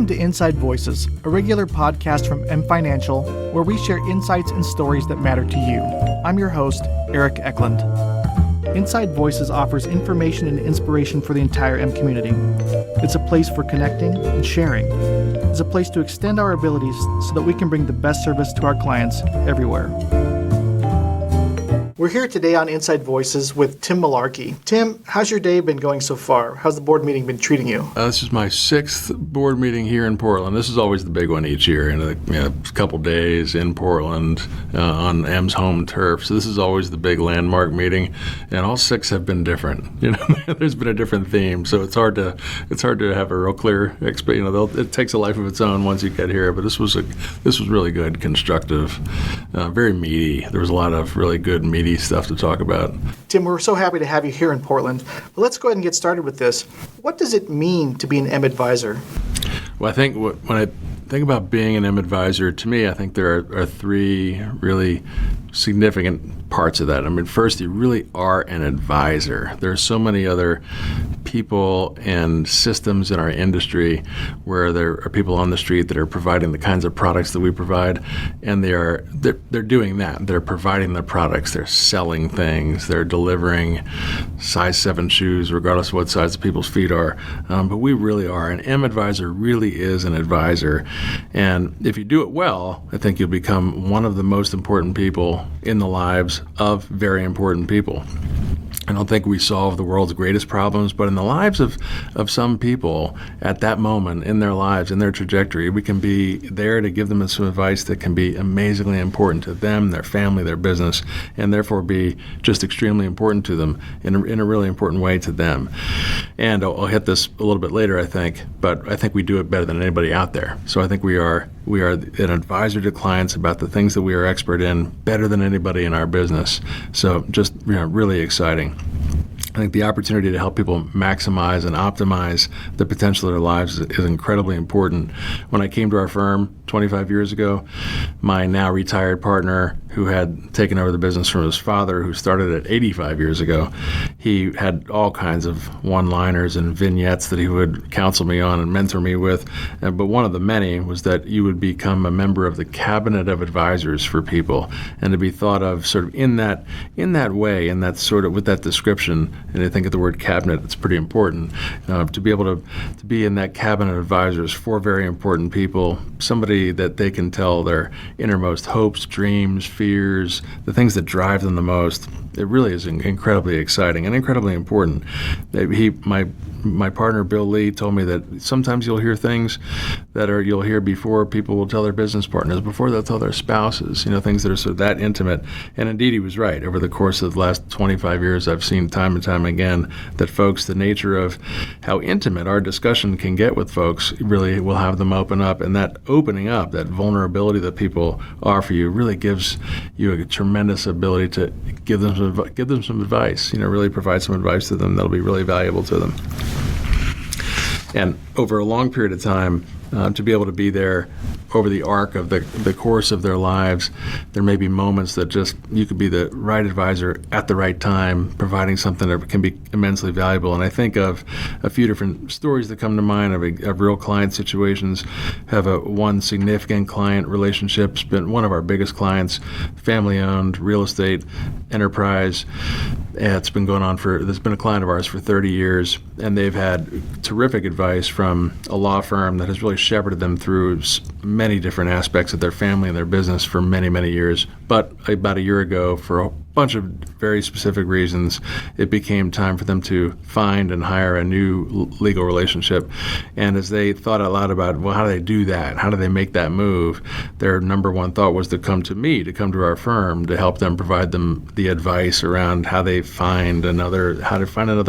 Welcome to Inside Voices, a regular podcast from M Financial, where we share insights and stories that matter to you. I'm your host, Eric Eklund. Inside Voices offers information and inspiration for the entire M community. It's a place for connecting and sharing. It's a place to extend our abilities so that we can bring the best service to our clients everywhere. We're here today on Inside Voices with Tim Malarkey. Tim, how's your day been going so far? How's the board meeting been treating you? This is my sixth board meeting here in Portland. This is always the big one each year, and a couple days in Portland on M's home turf. So this is always the big landmark meeting, and all six have been different. There's been a different theme, so it's hard to have a real clear. It takes a life of its own once you get here. But this was really good, constructive, very meaty. There was a lot of really good meaty stuff to talk about. Tim, we're so happy to have you here in Portland. But let's go ahead and get started with this. What does it mean to be an M advisor? Well, I think when I think about being an M advisor, to me, I think there are three really significant parts of that. I mean, first, you really are an advisor. There are so many other people and systems in our industry where there are people on the street that are providing the kinds of products that we provide, and they're doing that. They're providing the products. They're selling things. They're delivering size 7 shoes, regardless of what size the people's feet are. But we really are. An M advisor really is an advisor. And if you do it well, I think you'll become one of the most important people in the lives of very important people. I don't think we solve the world's greatest problems, but in the lives of some people at that moment in their lives, in their trajectory, we can be there to give them some advice that can be amazingly important to them, their family, their business, and therefore be just extremely important to them in a really important way to them. And I'll hit this a little bit later, I think, but I think we do it better than anybody out there. So I think we are an advisor to clients about the things that we are expert in better than anybody in our business. So just really exciting. I think the opportunity to help people maximize and optimize the potential of their lives is incredibly important. When I came to our firm 25 years ago, my now retired partner, who had taken over the business from his father, who started it 85 years ago, he had all kinds of one-liners and vignettes that he would counsel me on and mentor me with. But one of the many was that you would become a member of the cabinet of advisors for people, and to be thought of sort of in that way, in that sort of with that description. And I think of the word cabinet, it's pretty important to be able to be in that cabinet of advisors for very important people, somebody that they can tell their innermost hopes, dreams, fears, the things that drive them the most. It really is incredibly exciting and incredibly important. My partner, Bill Lee, told me that sometimes you'll hear things that you'll hear before people will tell their business partners, before they'll tell their spouses, things that are sort of that intimate. And indeed, he was right. Over the course of the last 25 years, I've seen time and time again that folks, the nature of how intimate our discussion can get with folks really will have them open up. And that opening up, that vulnerability that people offer you really gives you a tremendous ability to give them some advice, really provide some advice to them that'll be really valuable to them. And over a long period of time, to be able to be there over the arc of the course of their lives, there may be moments that just you could be the right advisor at the right time, providing something that can be immensely valuable. And I think of a few different stories that come to mind of real client situations. Have one significant client relationship. It's been one of our biggest clients, family-owned real estate enterprise. It's been going on there's been a client of ours for 30 years, and they've had terrific advice from a law firm that has really shepherded them through many different aspects of their family and their business for many, many years. But about a year ago, for a bunch of very specific reasons, it became time for them to find and hire a new legal relationship. And as they thought out loud about, well, how do they do that? How do they make that move? Their number one thought was to come to me, to come to our firm, to help them provide them the advice around how to find another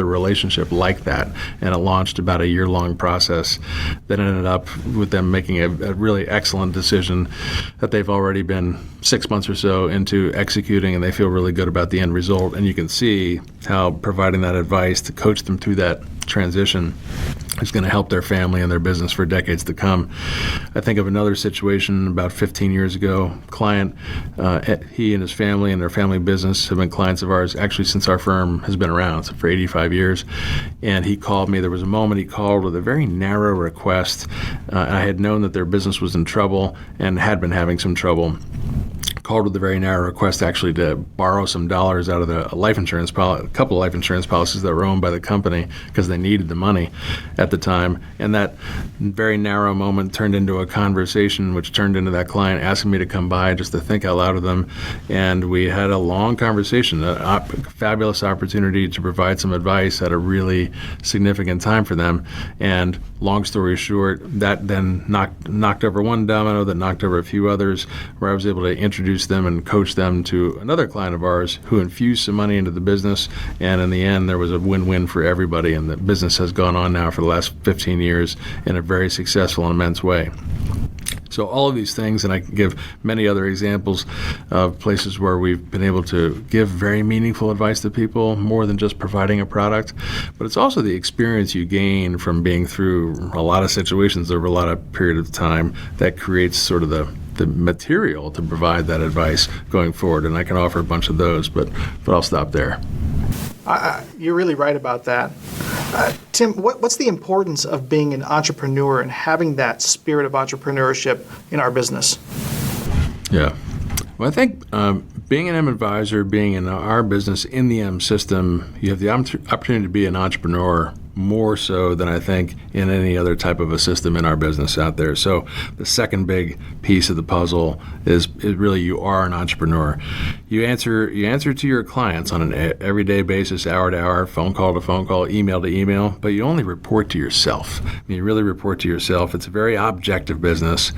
relationship like that. And it launched about a year-long process that ended up with them making a really excellent decision that they've already been 6 months or so into executing, and they feel really good about the end result. And you can see how providing that advice to coach them through that transition is going to help their family and their business for decades to come. I think of another situation about 15 years ago. Client, he and his family and their family business have been clients of ours actually since our firm has been around, so for 85 years. And he called me. There was a moment he called with a very narrow request. I had known that their business was in trouble and had been having some trouble. Called with a very narrow request actually to borrow some dollars out of the life insurance a couple of life insurance policies that were owned by the company because they needed the money at the time. And that very narrow moment turned into a conversation, which turned into that client asking me to come by just to think out loud with them. And we had a long conversation, a fabulous opportunity to provide some advice at a really significant time for them. And long story short, that then knocked over one domino that knocked over a few others, where I was able to introduce them and coach them to another client of ours who infused some money into the business. And in the end, there was a win-win for everybody. And the business has gone on now for the last 15 years in a very successful and immense way. So all of these things, and I can give many other examples of places where we've been able to give very meaningful advice to people, more than just providing a product. But it's also the experience you gain from being through a lot of situations over a lot of period of time that creates sort of the material to provide that advice going forward. And I can offer a bunch of those, but I'll stop there. You're really right about that. Tim, what's the importance of being an entrepreneur and having that spirit of entrepreneurship in our business? Yeah. Well, I think being an M advisor, being in our business in the M system, you have the opportunity to be an entrepreneur more so than I think in any other type of a system in our business out there. So the second big piece of the puzzle is really you are an entrepreneur. You answer to your clients on an everyday basis, hour to hour, phone call to phone call, email to email, but you only report to yourself. You really report to yourself. It's a very objective business.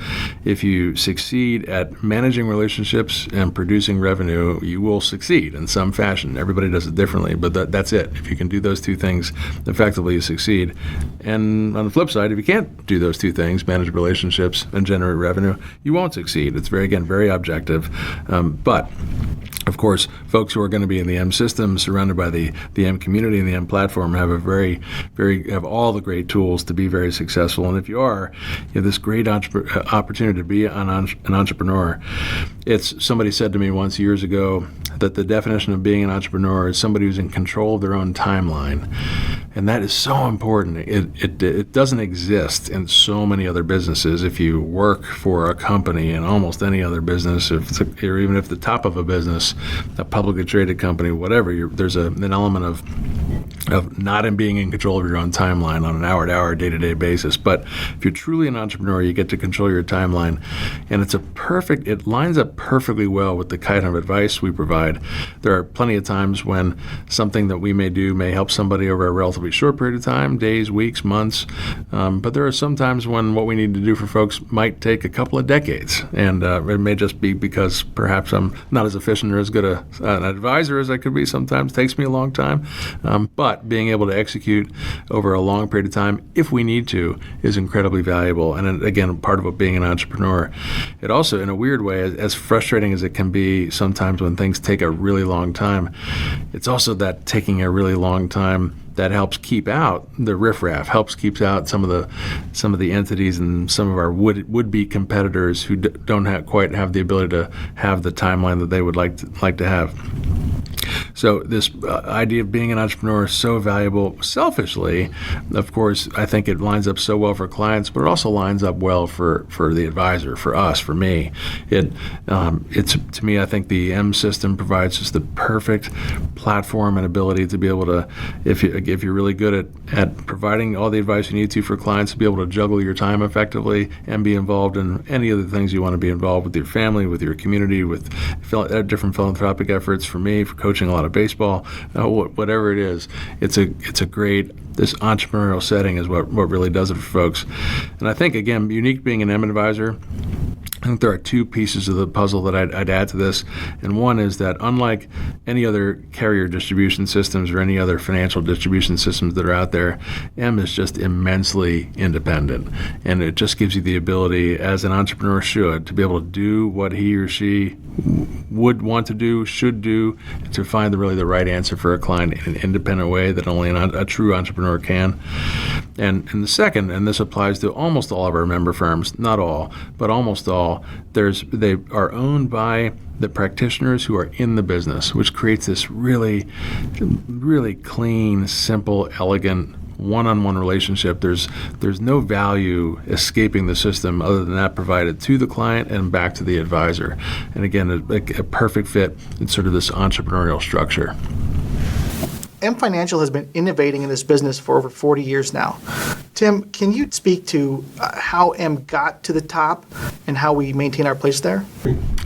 If you succeed at managing relationships and producing revenue, you will succeed in some fashion. Everybody does it differently, but that's it. If you can do those two things effectively, you succeed. And on the flip side, if you can't do those two things, manage relationships and generate revenue, you won't succeed. It's very objective. But of course, folks who are going to be in the M system, surrounded by the M community and the M platform, have have all the great tools to be very successful. And if you have this great opportunity to be an entrepreneur. Somebody said to me once years ago that the definition of being an entrepreneur is somebody who's in control of their own timeline. And that is so important. It doesn't exist in so many other businesses. If you work for a company in almost any other business, or even if the top of a business, a publicly traded company, whatever, there's an element of not in being in control of your own timeline on an hour-to-hour, day-to-day basis. But if you're truly an entrepreneur, you get to control your timeline. And it lines up perfectly well with the kind of advice we provide. There are plenty of times when something that we may do may help somebody over a relatively short period of time, days, weeks, months. But there are some times when what we need to do for folks might take a couple of decades. And it may just be because perhaps I'm not as efficient or as good an advisor as I could be sometimes. It takes me a long time. But being able to execute over a long period of time, if we need to, is incredibly valuable. And again, part of being an entrepreneur. It also, in a weird way, as frustrating as it can be sometimes when things take a really long time, it's also that taking a really long time that helps keep out the riffraff, helps keep out some of the entities and some of our would-be competitors who don't quite have the ability to have the timeline that they would like to have. So this idea of being an entrepreneur is so valuable. Selfishly, of course, I think it lines up so well for clients, but it also lines up well for the advisor, for us, for me. It's to me, I think the M system provides just the perfect platform and ability to be able to, if you're really good at providing all the advice you need to for clients, to be able to juggle your time effectively and be involved in any of the things you want to be involved with your family, with your community, with different philanthropic efforts. For me, for coaching a lot of baseball, whatever it is, it's a great, this entrepreneurial setting is what really does it for folks. And I think, again, unique being an M advisor I think there are two pieces of the puzzle that I'd add to this, and one is that unlike any other carrier distribution systems or any other financial distribution systems that are out there, M is just immensely independent, and it just gives you the ability, as an entrepreneur should, to be able to do what he or she would want to do, should do, to find really the right answer for a client in an independent way that only a true entrepreneur can. And the second, and this applies to almost all of our member firms, not all, but almost all, they are owned by the practitioners who are in the business, which creates this really, really clean, simple, elegant one-on-one relationship. There's no value escaping the system other than that provided to the client and back to the advisor. And again, a perfect fit in sort of this entrepreneurial structure. M Financial has been innovating in this business for over 40 years now. Tim, can you speak to how M got to the top and how we maintain our place there?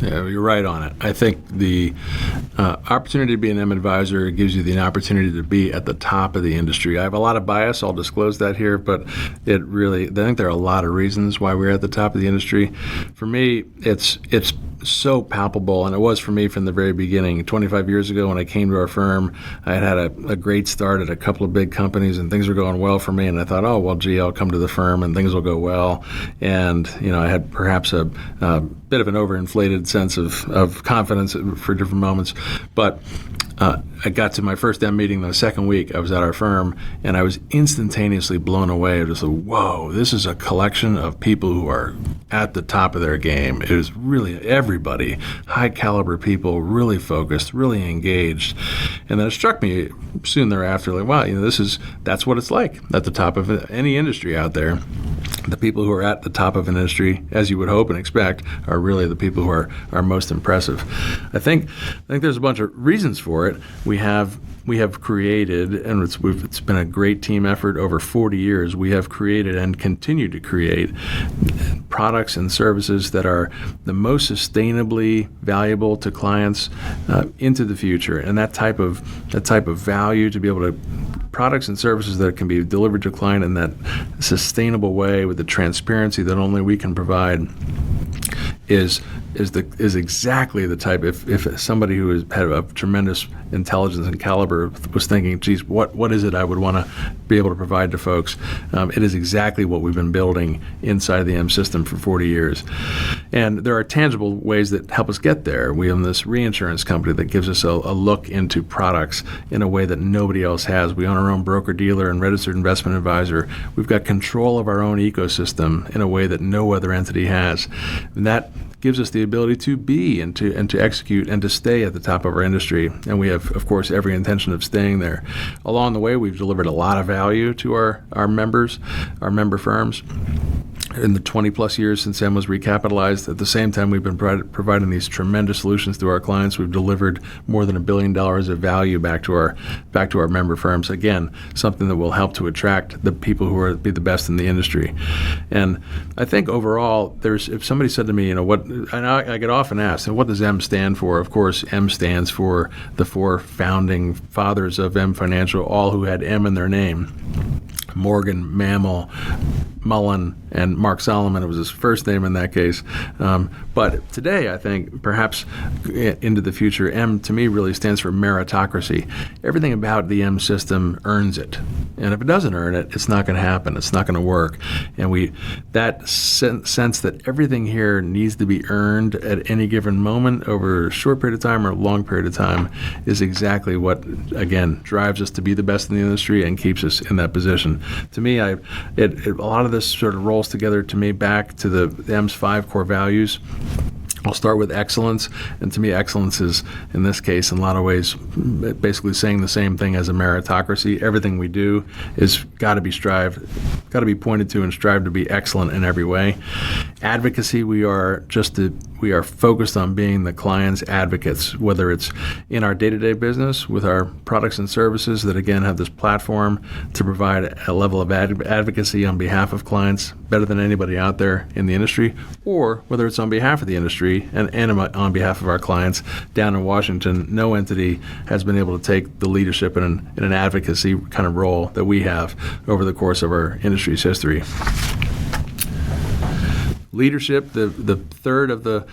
Yeah, you're right on it. I think the opportunity to be an M advisor gives you the opportunity to be at the top of the industry. I have a lot of bias, I'll disclose that here, but I think there are a lot of reasons why we're at the top of the industry. For me, it's so palpable, and it was for me from the very beginning. 25 years ago when I came to our firm, I had a great start at a couple of big companies, and things were going well for me, and I thought, oh, well, gee, I'll come to the firm and things will go well. And, I had perhaps a bit of an overinflated sense of confidence for different moments. But I got to my first M meeting the second week I was at our firm, and I was instantaneously blown away. I was like, whoa, this is a collection of people who are at the top of their game. It was really everybody, high caliber people, really focused, really engaged. And then it struck me soon thereafter, like, wow, that's what it's like at the top of any industry out there. The people who are at the top of an industry, as you would hope and expect, are really the people who are most impressive. I think there's a bunch of reasons for it. We have created, and it's been a great team effort over 40 years. We have created and continue to create products and services that are the most sustainably valuable to clients into the future. And that type of value, to be able to products and services that can be delivered to a client in that sustainable way with the transparency that only we can provide is exactly the type. If somebody who had a tremendous intelligence and caliber was thinking, geez, what is it I would want to be able to provide to folks? It is exactly what we've been building inside the M system for 40 years. And there are tangible ways that help us get there. We own this reinsurance company that gives us a look into products in a way that nobody else has. We own our own broker-dealer and registered investment advisor. We've got control of our own ecosystem in a way that no other entity has. And that gives us the ability to be and to execute and to stay at the top of our industry. And we have, of course, every intention of staying there. Along the way, we've delivered a lot of value to our members, our member firms. In the 20 plus years since M was recapitalized, at the same time we've been providing these tremendous solutions to our clients. We've delivered more than $1 billion of value back to our member firms. Again, something that will help to attract the people who are be the best in the industry. And I think overall, if somebody said to me, and I get often asked, what does M stand for? Of course, M stands for the four founding fathers of M Financial, all who had M in their name. Morgan, Mammal, Mullen, and Mark Solomon. It was his first name in that case. But today, I think, perhaps into the future, M to me really stands for meritocracy. Everything about the M system earns it. And if it doesn't earn it, it's not going to happen. It's not going to work. And that sense that everything here needs to be earned at any given moment over a short period of time or a long period of time is exactly what, again, drives us to be the best in the industry and keeps us in that position. To me, a lot of this sort of rolls together to me back to the M's 5 core values. I'll start with excellence, and to me, excellence is, in this case, in a lot of ways, basically saying the same thing as a meritocracy. Everything we do is got to be pointed to and strive to be excellent in every way. Advocacy, we are focused on being the client's advocates, whether it's in our day-to-day business with our products and services that, again, have this platform to provide a level of advocacy on behalf of clients better than anybody out there in the industry, or whether it's on behalf of the industry and on behalf of our clients down in Washington. No entity has been able to take the leadership in an advocacy kind of role that we have over the course of our industry's history. Leadership, the third of the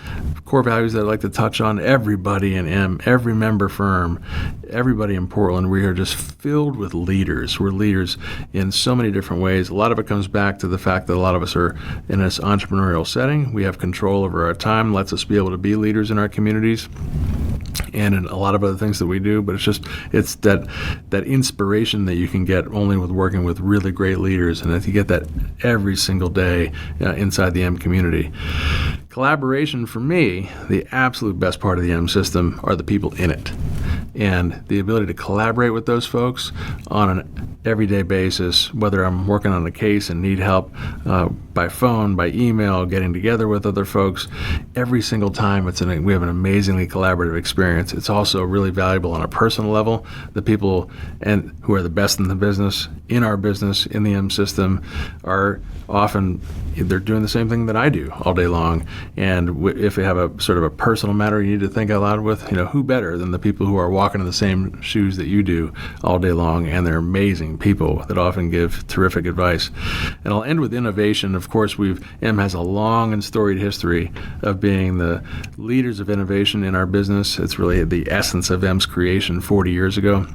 core values that I'd like to touch on, everybody in M, every member firm, everybody in Portland, we are just filled with leaders. We're leaders in so many different ways. A lot of it comes back to the fact that a lot of us are in this entrepreneurial setting. We have control over our time, lets us be able to be leaders in our communities and in a lot of other things that we do, but it's that inspiration that you can get only with working with really great leaders, and if you get that every single day inside the M community. Collaboration, for me, the absolute best part of the M system are the people in it. And the ability to collaborate with those folks on an everyday basis, whether I'm working on a case and need help by phone, by email, getting together with other folks, every single time we have an amazingly collaborative experience. It's also really valuable on a personal level. The people who are the best in the business, in our business, in the M system, are often they're doing the same thing that I do all day long. And if we have a sort of a personal matter you need to think out loud with, who better than the people who are walking in the same shoes that you do all day long, and they're amazing people that often give terrific advice. And I'll end with innovation. Of course, M has a long and storied history of being the leaders of innovation in our business. It's really the essence of M's creation 40 years ago.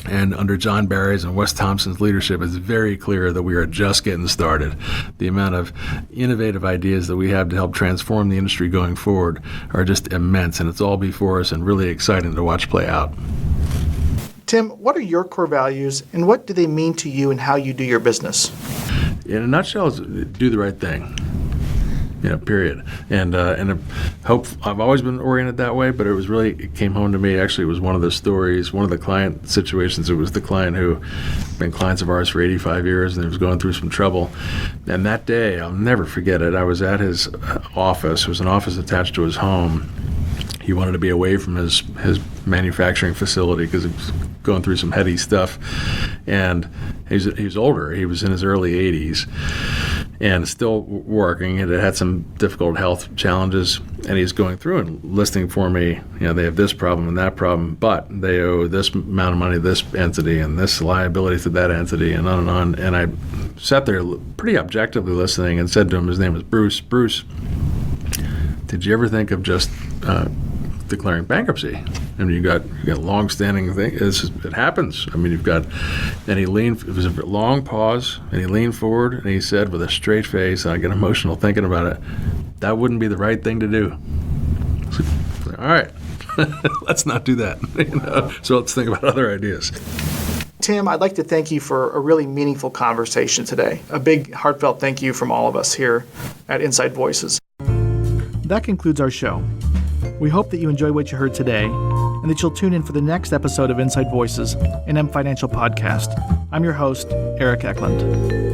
And under John Barry's and Wes Thompson's leadership, it's very clear that we are just getting started. The amount of innovative ideas that we have to help transform the industry going forward are just immense, and it's all before us and really exciting to watch play out. Tim, what are your core values, and what do they mean to you and how you do your business? In a nutshell, is do the right thing. Period. And I've always been oriented that way, but it came home to me. Actually, it was one of the stories, one of the client situations. It was the client who been clients of ours for 85 years, and he was going through some trouble. And that day, I'll never forget it. I was at his office. It was an office attached to his home. He wanted to be away from his manufacturing facility because he was going through some heady stuff. And he was older. He was in his early 80s and still working, and had some difficult health challenges. And he's going through and listing for me, they have this problem and that problem, but they owe this amount of money to this entity and this liability to that entity, and on and on. And I sat there pretty objectively listening and said to him, his name was Bruce, did you ever think of just declaring bankruptcy? I mean, you got long-standing thing. It happens. I mean, and he leaned. It was a long pause, and he leaned forward and he said, with a straight face, I get emotional thinking about it, that wouldn't be the right thing to do. So, all right, let's not do that. So let's think about other ideas. Tim, I'd like to thank you for a really meaningful conversation today. A big, heartfelt thank you from all of us here at Inside Voices. That concludes our show. We hope that you enjoyed what you heard today, and that you'll tune in for the next episode of Inside Voices, an M Financial podcast. I'm your host, Eric Eklund.